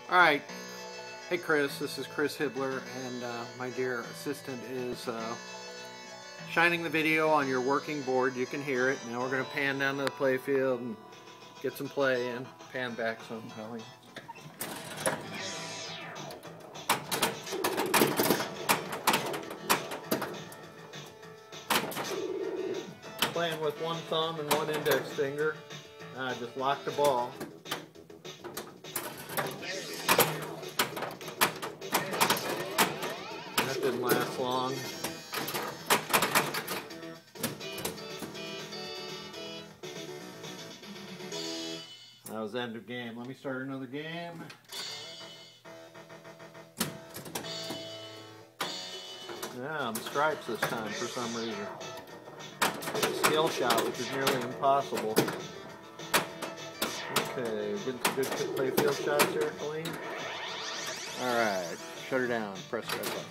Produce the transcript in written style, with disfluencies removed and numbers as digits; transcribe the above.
Alright, hey Chris, this is Chris Hibbler, and my dear assistant is shining the video on your working board. You can hear it. Now we're going to pan down to the play field and get some play in. Pan back some, Kelly. Playing with one thumb and one index finger. Just lock the ball. That didn't last long. That was the end of game. Let me start another game. Yeah, on the stripes this time for some reason. Skill shot, which is nearly impossible. Okay, getting some good play field shots here, Colleen. Alright, shut her down. Press the red button.